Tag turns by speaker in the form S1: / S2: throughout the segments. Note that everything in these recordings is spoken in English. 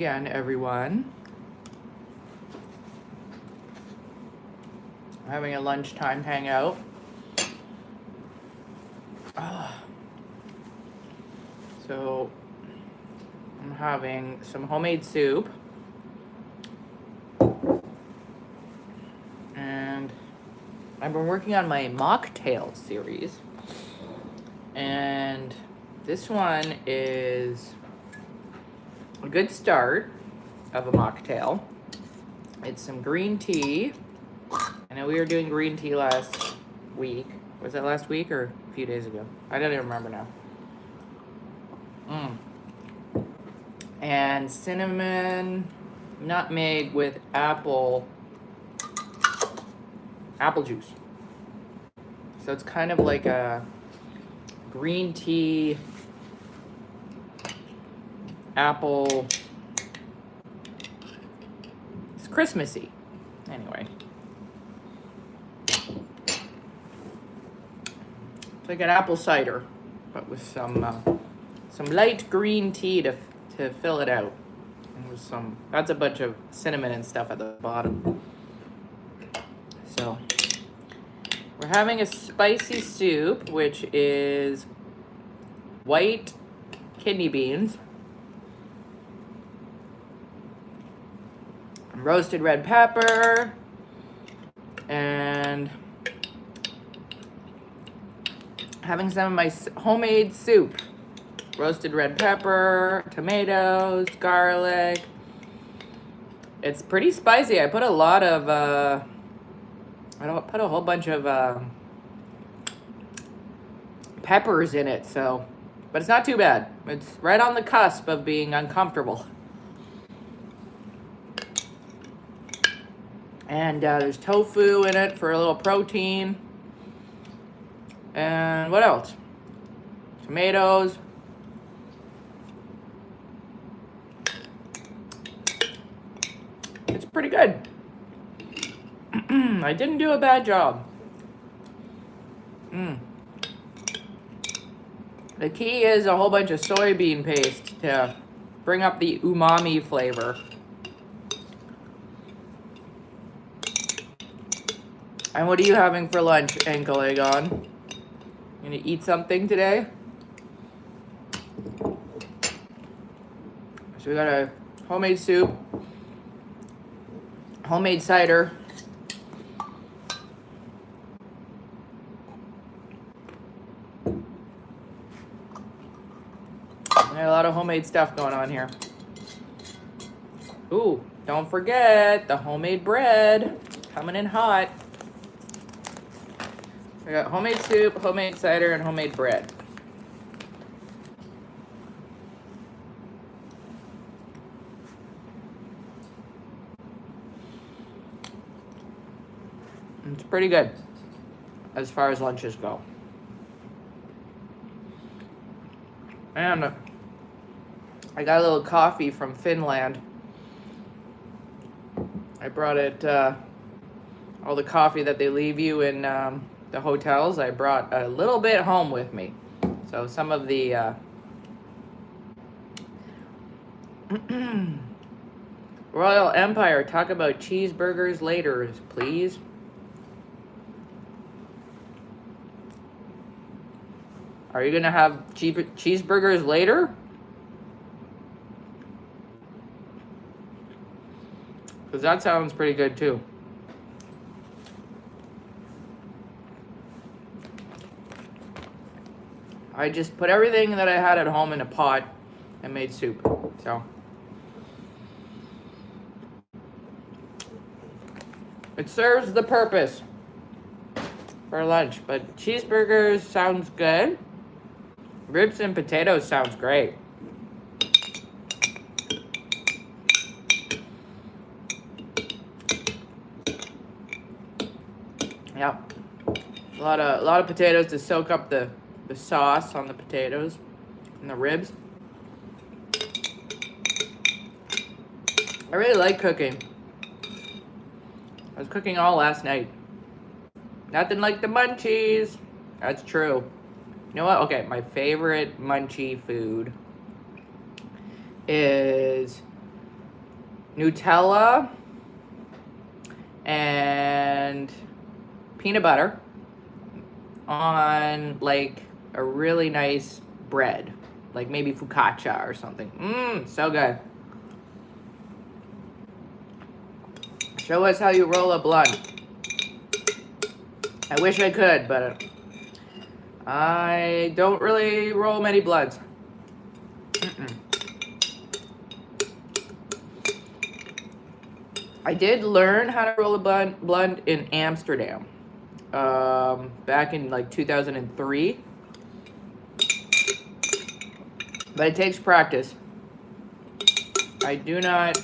S1: Again, everyone. I'm having a lunchtime hangout. So I'm having some homemade soup and I've been working on my mocktail series, and this one is a good start of a mocktail. It's some green tea. I know we were doing green tea last week. Was that last week or a few days ago? I don't even remember now. And cinnamon, nutmeg with apple juice. So it's kind of like a green tea, apple. It's Christmassy. Anyway. It's like an apple cider, but with some light green tea to fill it out. And with that's a bunch of cinnamon and stuff at the bottom. So we're having a spicy soup, which is white kidney beans, roasted red pepper, and having some of my homemade soup. Roasted red pepper, tomatoes, garlic. It's pretty spicy. I put a lot of, I put a whole bunch of peppers in it, so, but it's not too bad. It's right on the cusp of being uncomfortable. And there's tofu in it for a little protein. And what else? Tomatoes. It's pretty good. I didn't do a bad job. The key is a whole bunch of soybean paste to bring up the umami flavor. And what are you having for lunch, Uncle Egon? You gonna eat something today? So we got a homemade soup, homemade cider, a lot of homemade stuff going on here. Ooh, don't forget the homemade bread coming in hot. We got homemade soup, homemade cider, and homemade bread. It's pretty good as far as lunches go. And I got a little coffee from Finland. I brought it, all the coffee that they leave you in the hotels. I brought a little bit home with me. So some of the Royal Empire, talk about cheeseburgers later, please. Are you gonna have cheeseburgers later? Because that sounds pretty good too. I just put everything that I had at home in a pot and made soup. So it serves the purpose for lunch. But cheeseburgers sounds good. Ribs and potatoes sounds great. Yeah, a lot of potatoes to soak up the sauce on the potatoes and the ribs. I really like cooking. I was cooking all last night. Nothing like the munchies. That's true. You know what? Okay, my favorite munchie food is Nutella and peanut butter on like a really nice bread, like maybe focaccia or something. So good. Show us how you roll a blunt. I wish I could, but I don't really roll many blunts. I did learn how to roll a blunt in Amsterdam back in like 2003. But it takes practice. I didn't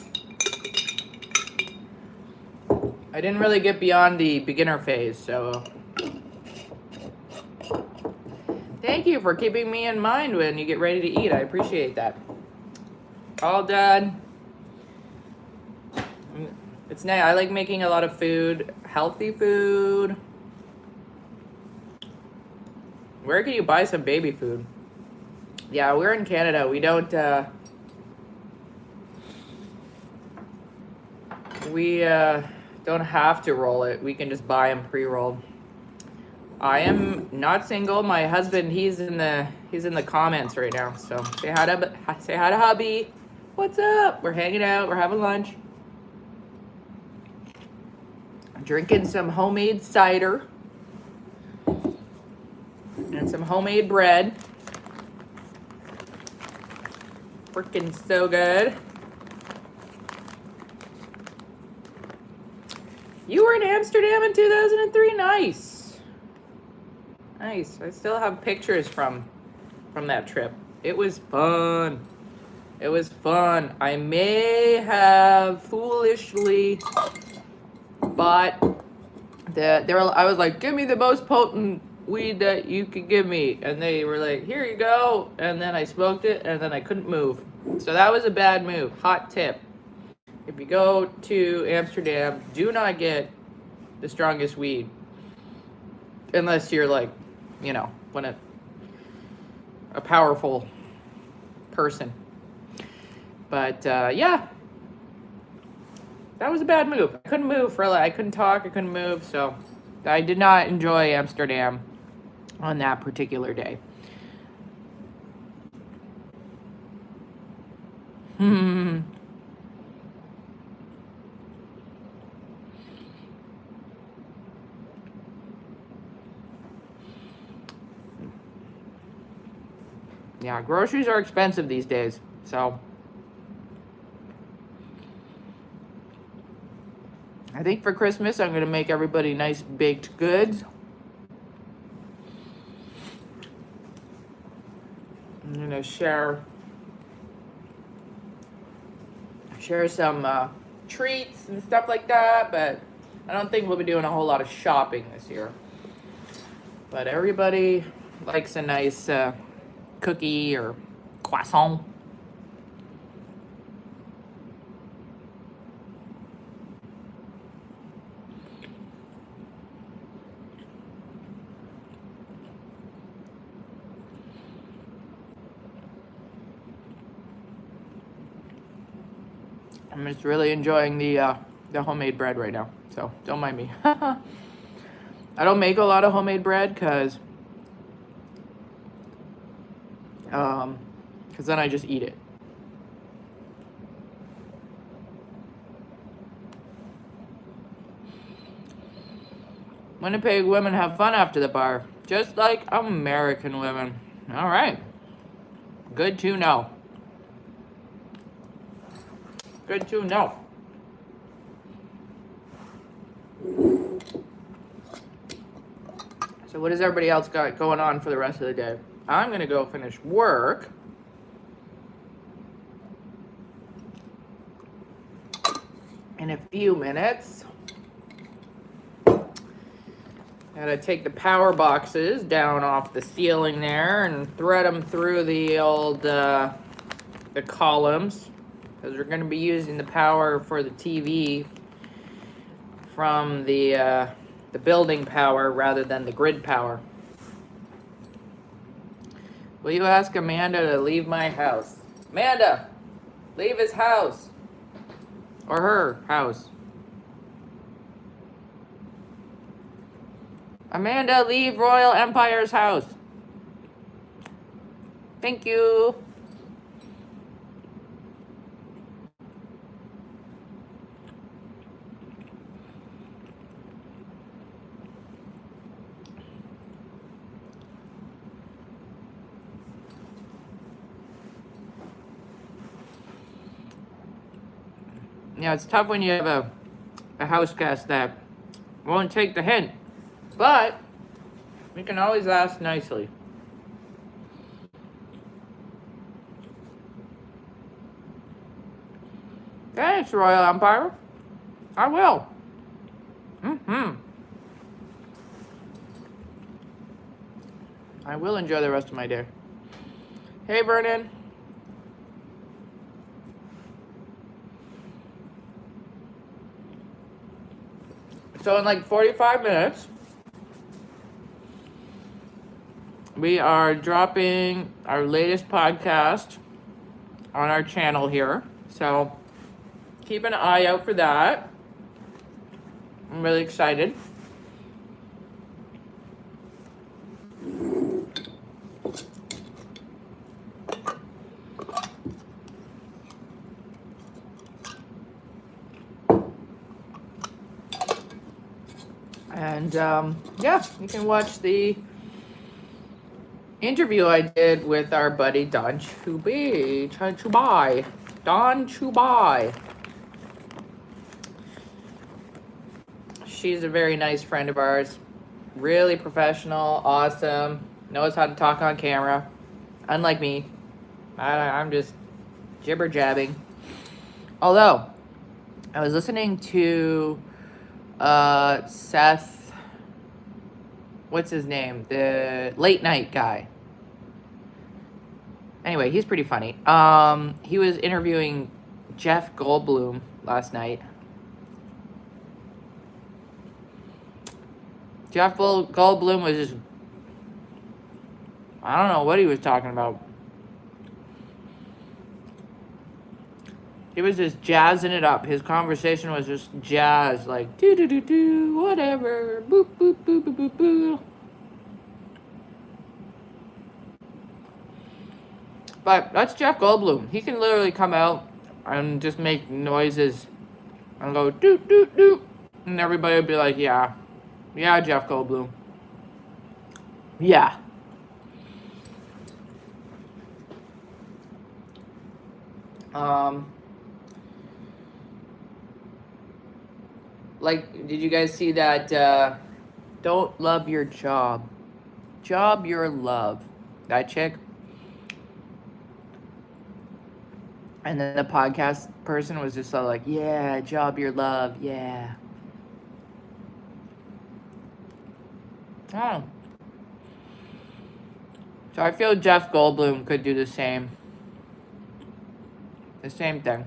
S1: really get beyond the beginner phase, so thank you for keeping me in mind when you get ready to eat. I appreciate that. All done. It's nice. I like making a lot of food, healthy food. Where can you buy some baby food? Yeah, we're in Canada. We don't don't have to roll it. We can just buy them pre-rolled. I am not single. My husband, he's in the comments right now. So say hi to hubby. What's up? We're hanging out. We're having lunch. Drinking some homemade cider and some homemade bread. Freaking so good. You were in Amsterdam in 2003. Nice. Nice. I still have pictures from that trip. It was fun. It was fun. I may have foolishly bought I was like, give me the most potent weed that you could give me. And they were like, here you go. And then I smoked it and then I couldn't move. So that was a bad move. Hot tip. If you go to Amsterdam, do not get the strongest weed. Unless you're like, a powerful person. But yeah. That was a bad move. I couldn't move I couldn't talk, I couldn't move, so I did not enjoy Amsterdam on that particular day. Yeah, groceries are expensive these days, so I think for Christmas, I'm going to make everybody nice baked goods. I'm going to share some treats and stuff like that, but I don't think we'll be doing a whole lot of shopping this year. But everybody likes a nice cookie or croissant. I'm just really enjoying the homemade bread right now, so don't mind me. I don't make a lot of homemade bread because then I just eat it. Winnipeg women have fun after the bar, just like American women. All right. Good to know. Good to know. So what does everybody else got going on for the rest of the day? I'm going to go finish work. In a few minutes. Gotta take the power boxes down off the ceiling there and thread them through the old the columns, because we're going to be using the power for the TV from the building power rather than the grid power. Will you ask Amanda to leave my house? Amanda, leave his house. Or her house. Amanda, leave Royal Empire's house. Thank you. Yeah, it's tough when you have a house guest that won't take the hint. But we can always ask nicely. Thanks, Royal Empire. I will. I will enjoy the rest of my day. Hey, Vernon. So in like 45 minutes, we are dropping our latest podcast on our channel here. So keep an eye out for that. I'm really excited. And yeah, you can watch the interview I did with our buddy Don Chubai. Don Chubai. She's a very nice friend of ours. Really professional, awesome, knows how to talk on camera. Unlike me, I'm just jibber jabbing. Although, I was listening to Seth, what's his name? The late night guy. Anyway, he's pretty funny. He was interviewing Jeff Goldblum last night. Jeff Goldblum was just, I don't know what he was talking about. He was just jazzing it up. His conversation was just jazz, like do do do do, whatever, boop boop boop boop boop boop. But that's Jeff Goldblum. He can literally come out and just make noises and go doot doot doot, and everybody would be like, yeah, Jeff Goldblum. Yeah. Like, did you guys see that, don't love your job, job your love, that chick? And then the podcast person was just like, yeah, job your love, yeah. Oh. So I feel Jeff Goldblum could do the same. The same thing.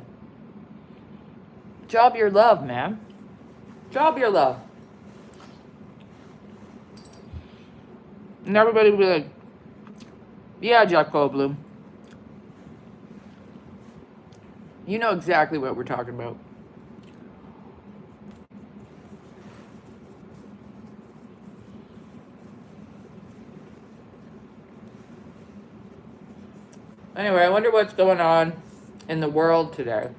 S1: Job your love, man. Job your love. And everybody would be like, yeah, Jeff Goldblum. You know exactly what we're talking about. Anyway, I wonder what's going on in the world today.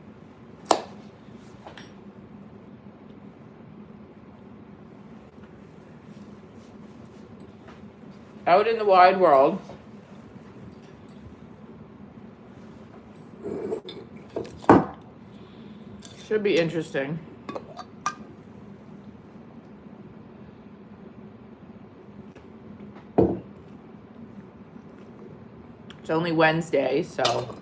S1: Out in the wide world. Should be interesting. It's only Wednesday, so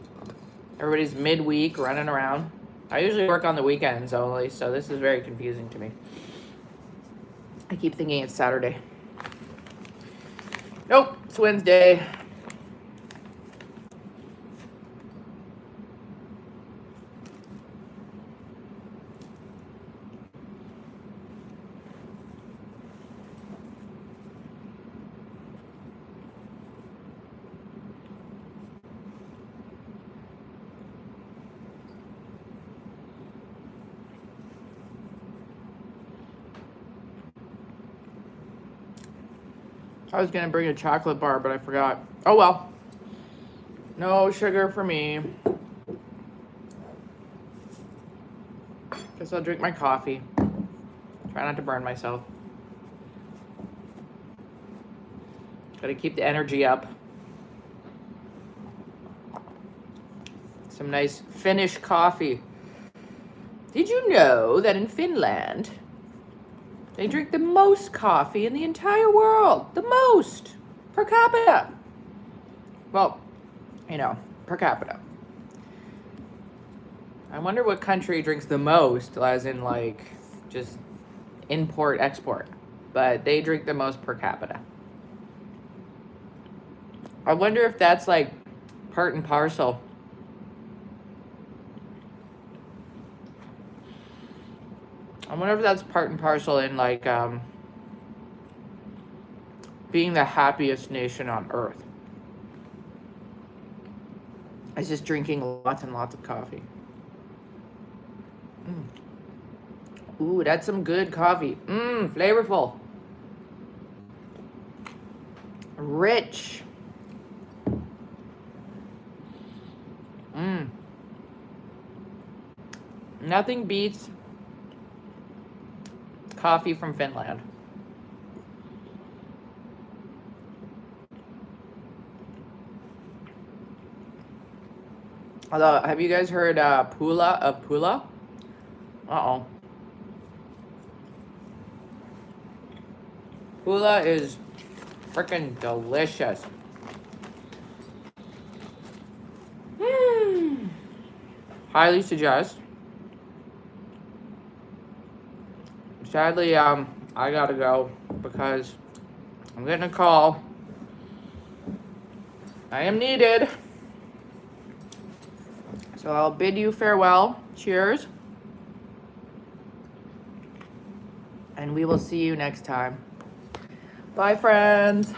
S1: everybody's midweek running around. I usually work on the weekends only, so this is very confusing to me. I keep thinking it's Saturday. Nope, it's Wednesday. I was gonna bring a chocolate bar, but I forgot. Oh well. No sugar for me. Guess I'll drink my coffee. Try not to burn myself. Gotta keep the energy up. Some nice Finnish coffee. Did you know that in Finland, they drink the most coffee in the entire world? The most! Per capita. Well, you know, per capita. I wonder what country drinks the most, as in like just import, export. But they drink the most per capita. I wonder if that's like part and parcel. I wonder if that's part and parcel in like being the happiest nation on earth. It's just drinking lots and lots of coffee. Ooh, that's some good coffee. Flavorful. Rich. Nothing beats coffee from Finland. Although, have you guys heard Pula of Pula? Uh-oh. Pula is freaking delicious. Highly suggest. Sadly, I gotta go because I'm getting a call. I am needed. So I'll bid you farewell. Cheers. And we will see you next time. Bye, friends.